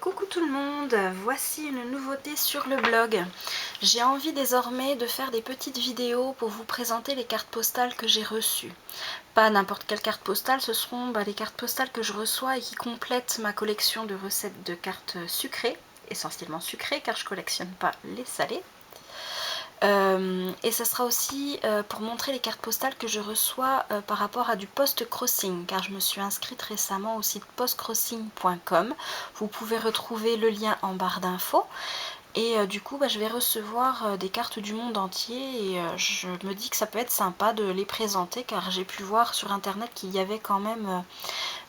Coucou tout le monde, voici une nouveauté sur le blog. J'ai envie désormais de faire des petites vidéos pour vous présenter les cartes postales que j'ai reçues. Pas n'importe quelle carte postale, ce seront les cartes postales que je reçois et qui complètent ma collection de recettes de cartes sucrées, essentiellement sucrées car je collectionne pas les salées. Et ça sera aussi pour montrer les cartes postales que je reçois par rapport à du post-crossing, car je me suis inscrite récemment au site postcrossing.com. Vous pouvez retrouver le lien en barre d'infos. Et du coup, je vais recevoir des cartes du monde entier et je me dis que ça peut être sympa de les présenter, car j'ai pu voir sur internet qu'il y avait quand même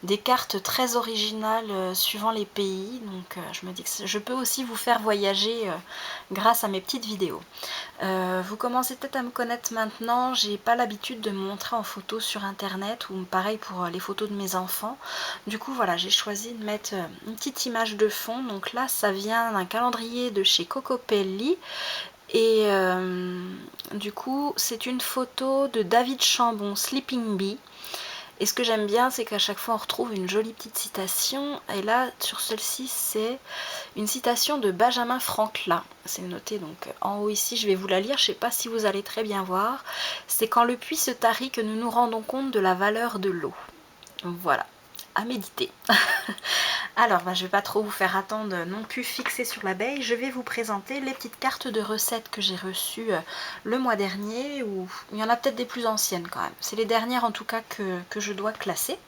des cartes très originales suivant les pays. Donc je me dis que je peux aussi vous faire voyager grâce à mes petites vidéos. Vous commencez peut-être à me connaître maintenant, j'ai pas l'habitude de me montrer en photo sur internet, ou pareil pour les photos de mes enfants. Du coup voilà, j'ai choisi de mettre une petite image de fond. Donc là ça vient d'un calendrier de chez Cocopelli. Et du coup c'est une photo de David Chambon, Sleeping Bee. Et ce que j'aime bien, c'est qu'à chaque fois on retrouve une jolie petite citation. Et là, sur celle-ci, c'est une citation de Benjamin Franklin. C'est noté donc en haut ici, je vais vous la lire, je ne sais pas si vous allez très bien voir. C'est quand le puits se tarit que nous nous rendons compte de la valeur de l'eau. Voilà, à méditer. Alors, je ne vais pas trop vous faire attendre non plus fixé sur l'abeille. Je vais vous présenter les petites cartes de recettes que j'ai reçues le mois dernier. Ou il y en a peut-être des plus anciennes quand même. C'est les dernières en tout cas que je dois classer.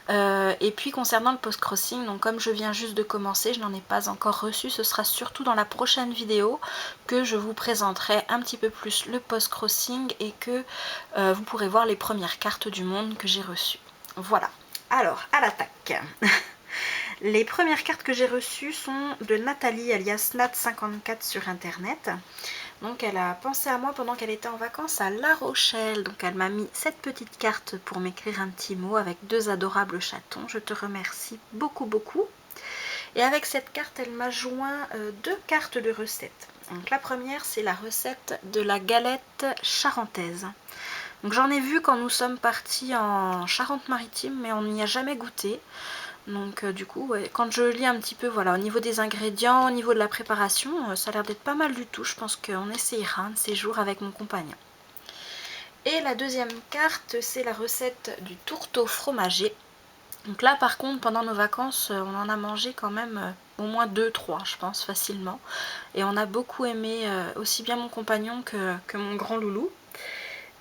Et puis concernant le post-crossing, donc comme je viens juste de commencer, je n'en ai pas encore reçu. Ce sera surtout dans la prochaine vidéo que je vous présenterai un petit peu plus le post-crossing et que vous pourrez voir les premières cartes du monde que j'ai reçues. Voilà, alors à l'attaque. Les premières cartes que j'ai reçues sont de Nathalie alias Nat54 sur internet. Donc elle a pensé à moi pendant qu'elle était en vacances à La Rochelle. Donc elle m'a mis cette petite carte pour m'écrire un petit mot avec deux adorables chatons. Je te remercie beaucoup beaucoup. Et avec cette carte, elle m'a joint deux cartes de recettes. Donc la première, c'est la recette de la galette charentaise. Donc j'en ai vu quand nous sommes partis en Charente-Maritime, mais on n'y a jamais goûté. Donc du coup, ouais, quand je lis un petit peu, voilà, au niveau des ingrédients, au niveau de la préparation, ça a l'air d'être pas mal du tout. Je pense qu'on essayera un de ces jours avec mon compagnon. Et la deuxième carte, c'est la recette du tourteau fromager. Donc là, par contre, pendant nos vacances, on en a mangé quand même au moins 2-3, je pense, facilement. Et on a beaucoup aimé, aussi bien mon compagnon que mon grand loulou.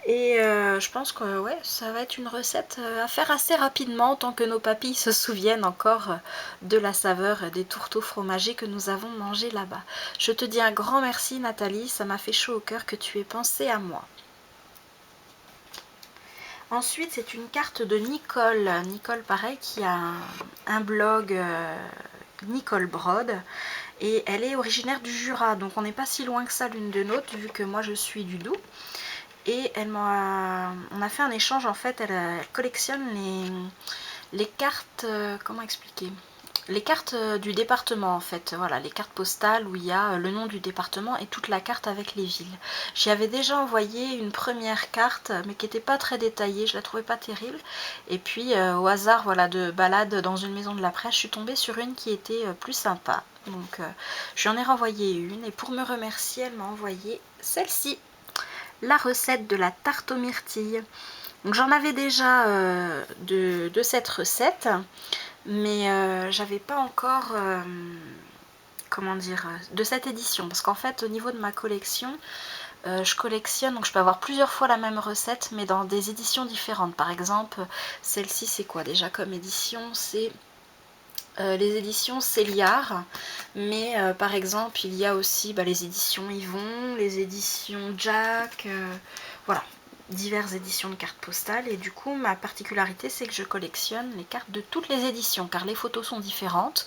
Et je pense que ouais, ça va être une recette à faire assez rapidement, tant que nos papilles se souviennent encore de la saveur des tourteaux fromagés que nous avons mangés là-bas. Je te dis un grand merci Nathalie, ça m'a fait chaud au cœur que tu aies pensé à moi. Ensuite, c'est une carte de Nicole. Nicole, pareil, qui a un blog Nicole Brode. Et elle est originaire du Jura, donc on n'est pas si loin que ça l'une de l'autre, vu que moi je suis du Doubs. Et on a fait un échange en fait. Elle collectionne les cartes, comment expliquer, les cartes du département en fait, voilà, les cartes postales où il y a le nom du département et toute la carte avec les villes. J'y avais déjà envoyé une première carte mais qui n'était pas très détaillée, je la trouvais pas terrible. Et puis au hasard, voilà, de balade dans une maison de la presse, je suis tombée sur une qui était plus sympa. Donc je lui en ai renvoyé une et pour me remercier, elle m'a envoyé celle-ci. La recette de la tarte aux myrtilles. Donc j'en avais déjà de cette recette, mais j'avais pas encore, comment dire, de cette édition. Parce qu'en fait, au niveau de ma collection, je collectionne, donc je peux avoir plusieurs fois la même recette, mais dans des éditions différentes. Par exemple, celle-ci, c'est quoi déjà comme édition? C'est les éditions Céliard, mais par exemple il y a aussi les éditions Yvon, les éditions Jack, voilà, diverses éditions de cartes postales. Et du coup ma particularité, c'est que je collectionne les cartes de toutes les éditions, car les photos sont différentes,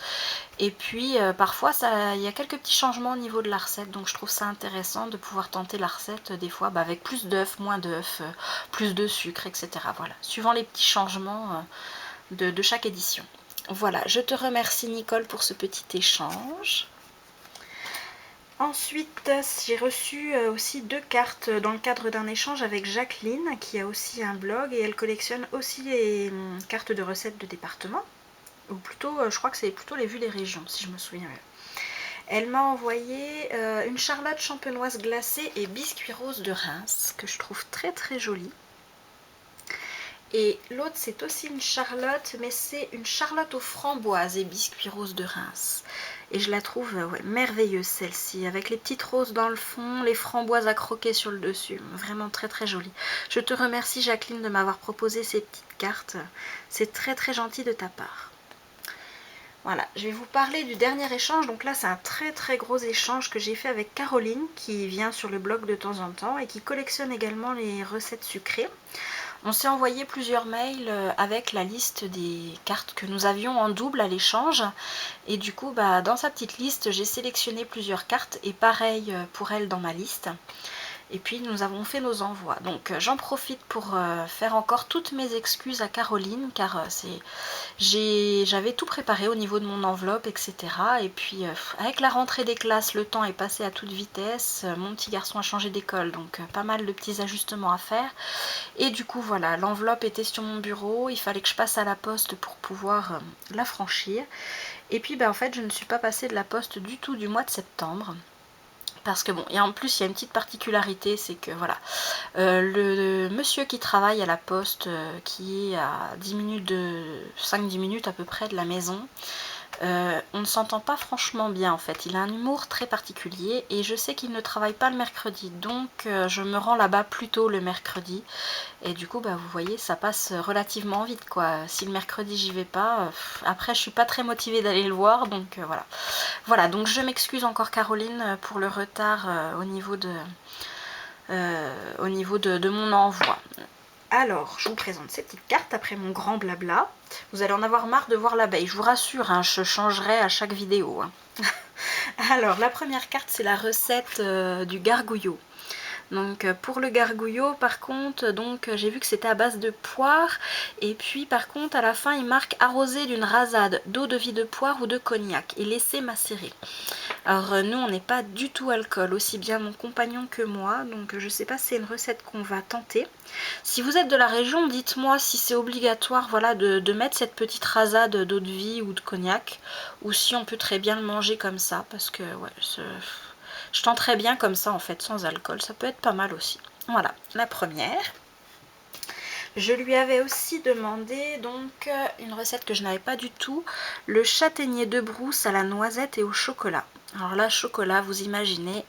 et puis parfois il y a quelques petits changements au niveau de la recette, donc je trouve ça intéressant de pouvoir tenter la recette des fois avec plus d'œufs, moins d'œufs, plus de sucre, etc. Voilà, suivant les petits changements de chaque édition. Voilà, je te remercie Nicole pour ce petit échange. Ensuite, j'ai reçu aussi deux cartes dans le cadre d'un échange avec Jacqueline, qui a aussi un blog et elle collectionne aussi les cartes de recettes de département. ou plutôt je crois que c'est plutôt les vues des régions si je me souviens bien. Elle m'a envoyé une charlotte champenoise glacée et biscuit rose de Reims, que je trouve très très jolie. Et l'autre c'est aussi une charlotte, mais c'est une charlotte aux framboises et biscuit rose de Reims. Et je la trouve ouais, merveilleuse celle-ci, avec les petites roses dans le fond, les framboises à croquer sur le dessus. Vraiment très très jolie. Je te remercie Jacqueline de m'avoir proposé ces petites cartes. C'est très très gentil de ta part. Voilà, je vais vous parler du dernier échange. Donc là, c'est un très très gros échange que j'ai fait avec Caroline, qui vient sur le blog de temps en temps et qui collectionne également les recettes sucrées. On s'est envoyé plusieurs mails avec la liste des cartes que nous avions en double à l'échange. Et du coup, dans sa petite liste, j'ai sélectionné plusieurs cartes et pareil pour elle dans ma liste. Et puis nous avons fait nos envois. Donc j'en profite pour faire encore toutes mes excuses à Caroline, car j'avais tout préparé au niveau de mon enveloppe, etc. Et puis avec la rentrée des classes, le temps est passé à toute vitesse. Mon petit garçon a changé d'école, donc pas mal de petits ajustements à faire. Et du coup voilà, l'enveloppe était sur mon bureau, il fallait que je passe à la poste pour pouvoir la franchir. Et puis en fait je ne suis pas passée de la poste du tout du mois de septembre. Parce que bon, et en plus il y a une petite particularité, c'est que voilà, le monsieur qui travaille à la poste, qui est à 10 minutes 5-10 minutes à peu près de la maison, on ne s'entend pas franchement bien en fait. Il a un humour très particulier et je sais qu'il ne travaille pas le mercredi, donc je me rends là-bas plus tôt le mercredi. Et du coup, vous voyez, ça passe relativement vite quoi. Si le mercredi j'y vais pas, après je suis pas très motivée d'aller le voir, donc voilà. Voilà, donc je m'excuse encore Caroline pour le retard au niveau de mon envoi. Alors, je vous présente ces petites cartes après mon grand blabla. Vous allez en avoir marre de voir l'abeille, je vous rassure, hein, je changerai à chaque vidéo. Hein. Alors, la première carte, c'est la recette du gargouillot. Donc pour le gargouillot par contre, j'ai vu que c'était à base de poire, et puis par contre à la fin il marque arrosé d'une rasade d'eau de vie de poire ou de cognac et laisser macérer. Alors nous on n'est pas du tout alcool, aussi bien mon compagnon que moi, donc je sais pas si c'est une recette qu'on va tenter. Si vous êtes de la région, dites-moi si c'est obligatoire voilà, de mettre cette petite rasade d'eau de vie ou de cognac, ou si on peut très bien le manger comme ça, parce que ouais, je tenterais bien comme ça en fait, sans alcool, ça peut être pas mal aussi. Voilà, la première. Je lui avais aussi demandé donc une recette que je n'avais pas du tout, le châtaignier de brousse à la noisette et au chocolat. Alors là, chocolat, vous imaginez,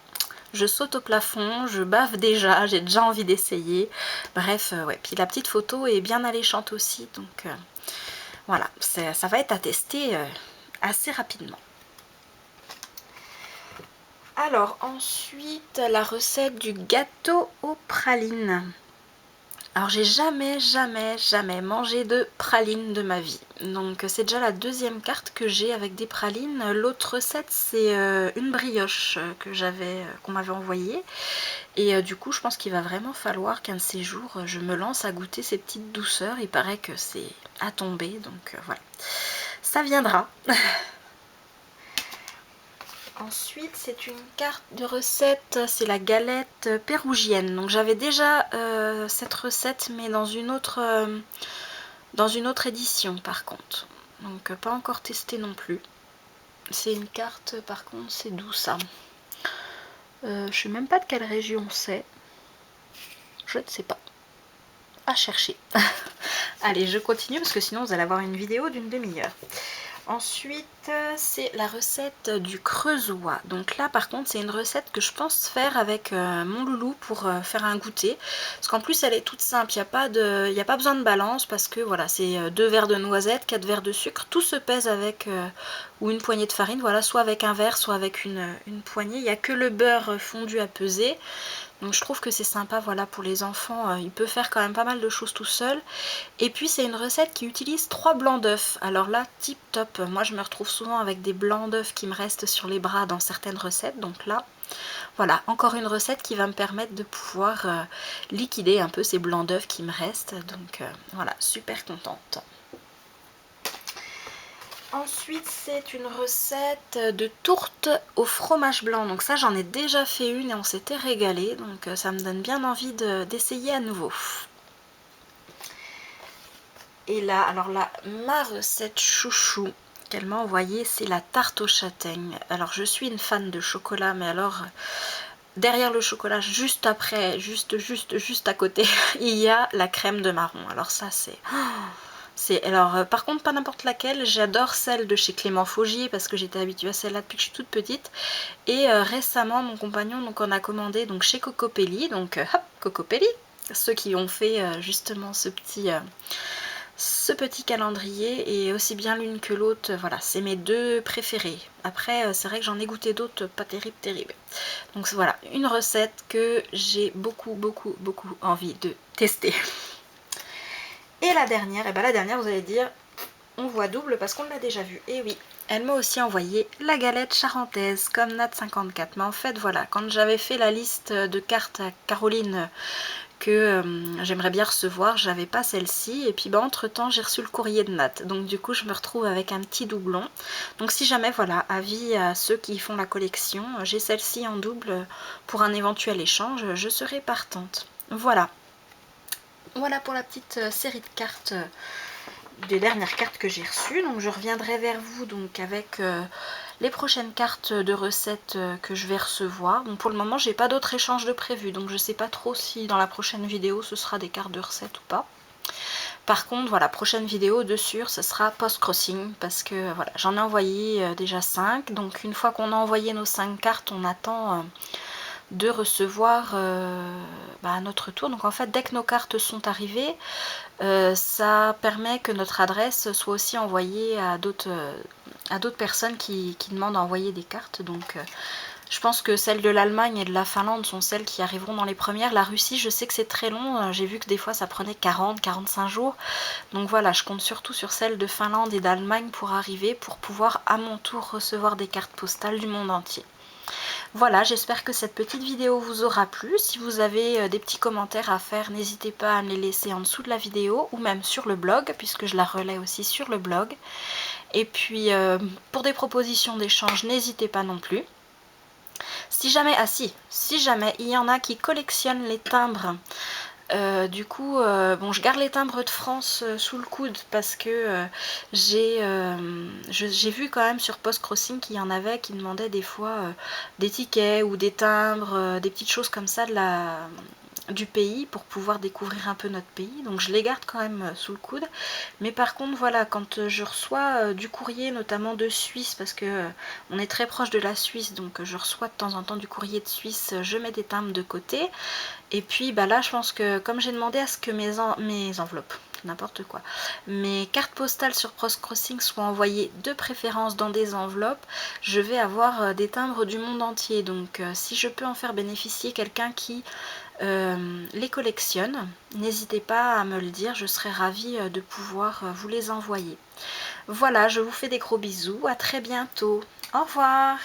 je saute au plafond, je bave déjà, j'ai déjà envie d'essayer. Bref, ouais, puis la petite photo est bien alléchante aussi, donc voilà, ça va être à tester assez rapidement. Alors ensuite, la recette du gâteau aux pralines. Alors j'ai jamais mangé de pralines de ma vie. Donc c'est déjà la deuxième carte que j'ai avec des pralines. L'autre recette c'est une brioche qu'on m'avait envoyée. Et du coup je pense qu'il va vraiment falloir qu'un de ces jours je me lance à goûter ces petites douceurs. Il paraît que c'est à tomber, donc voilà. Ça viendra. Ensuite, c'est une carte de recette, c'est la galette pérougienne. Donc j'avais déjà cette recette, mais dans une autre édition par contre. Donc pas encore testé non plus. C'est une carte, par contre, c'est d'où ça? Je sais même pas de quelle région c'est. Je ne sais pas. À chercher. Allez, je continue parce que sinon vous allez avoir une vidéo d'une demi-heure. Ensuite, c'est la recette du creusois. Donc là, par contre, c'est une recette que je pense faire avec mon loulou pour faire un goûter. Parce qu'en plus, elle est toute simple. Il n'y a pas besoin de balance parce que voilà, c'est 2 verres de noisettes, 4 verres de sucre. Tout se pèse avec ou une poignée de farine. Voilà, soit avec un verre, soit avec une poignée. Il n'y a que le beurre fondu à peser. Donc je trouve que c'est sympa, voilà, pour les enfants, il peut faire quand même pas mal de choses tout seul. Et puis c'est une recette qui utilise 3 blancs d'œufs. Alors là, tip top, moi je me retrouve souvent avec des blancs d'œufs qui me restent sur les bras dans certaines recettes. Donc là, voilà, encore une recette qui va me permettre de pouvoir liquider un peu ces blancs d'œufs qui me restent. Donc voilà, super contente. Ensuite, c'est une recette de tourte au fromage blanc. Donc ça, j'en ai déjà fait une et on s'était régalé. Donc ça me donne bien envie d'essayer à nouveau. Et là, alors là, ma recette chouchou qu'elle m'a envoyée, c'est la tarte aux châtaignes. Alors je suis une fan de chocolat, mais alors derrière le chocolat, juste après, juste à côté, il y a la crème de marron. Alors ça par contre pas n'importe laquelle, j'adore celle de chez Clément Faugier parce que j'étais habituée à celle-là depuis que je suis toute petite. Et récemment mon compagnon donc en a commandé donc chez Cocopelli, donc hop, Cocopelli, ceux qui ont fait justement ce petit calendrier, et aussi bien l'une que l'autre, voilà, c'est mes deux préférés. Après c'est vrai que j'en ai goûté d'autres pas terribles. Donc voilà, une recette que j'ai beaucoup envie de tester. Et la dernière, et ben la dernière vous allez dire on voit double parce qu'on l'a déjà vu. Et oui, elle m'a aussi envoyé la galette charentaise comme Nat54. Mais en fait voilà, quand j'avais fait la liste de cartes à Caroline que j'aimerais bien recevoir, j'avais pas celle-ci, et puis bah, entre temps j'ai reçu le courrier de Nat, donc du coup je me retrouve avec un petit doublon. Donc si jamais, voilà, avis à ceux qui font la collection, j'ai celle-ci en double pour un éventuel échange, je serai partante. Voilà pour la petite série de cartes, des dernières cartes que j'ai reçues. Donc je reviendrai vers vous donc avec les prochaines cartes de recettes que je vais recevoir. Donc pour le moment j'ai pas d'autres échanges de prévu, donc je sais pas trop si dans la prochaine vidéo ce sera des cartes de recettes ou pas. Par contre voilà, prochaine vidéo de sûr ce sera post-crossing, parce que voilà, j'en ai envoyé déjà 5, donc une fois qu'on a envoyé nos 5 cartes, on attend de recevoir à notre tour. Donc en fait dès que nos cartes sont arrivées, ça permet que notre adresse soit aussi envoyée à d'autres personnes qui demandent à envoyer des cartes. Donc je pense que celles de l'Allemagne et de la Finlande sont celles qui arriveront dans les premières. La Russie, je sais que c'est très long, j'ai vu que des fois ça prenait 40-45 jours. Donc voilà, je compte surtout sur celles de Finlande et d'Allemagne pour arriver, pour pouvoir à mon tour recevoir des cartes postales du monde entier. Voilà, j'espère que cette petite vidéo vous aura plu. Si vous avez des petits commentaires à faire, n'hésitez pas à me les laisser en dessous de la vidéo ou même sur le blog, puisque je la relais aussi sur le blog. Et puis pour des propositions d'échange, n'hésitez pas non plus. Si jamais, si jamais il y en a qui collectionnent les timbres, du coup, bon, je garde les timbres de France sous le coude parce que j'ai vu quand même sur Post Crossing qu'il y en avait qui demandaient des fois des tickets ou des timbres, des petites choses comme ça du pays pour pouvoir découvrir un peu notre pays. Donc je les garde quand même sous le coude. Mais par contre, voilà, quand je reçois du courrier, notamment de Suisse, parce que on est très proche de la Suisse, donc je reçois de temps en temps du courrier de Suisse, je mets des timbres de côté. Et puis bah là je pense que comme j'ai demandé à ce que mes enveloppes, n'importe quoi, mes cartes postales sur Post Crossing soient envoyées de préférence dans des enveloppes, je vais avoir des timbres du monde entier. Donc si je peux en faire bénéficier quelqu'un qui les collectionne, n'hésitez pas à me le dire, je serais ravie de pouvoir vous les envoyer. Voilà, je vous fais des gros bisous, à très bientôt, au revoir.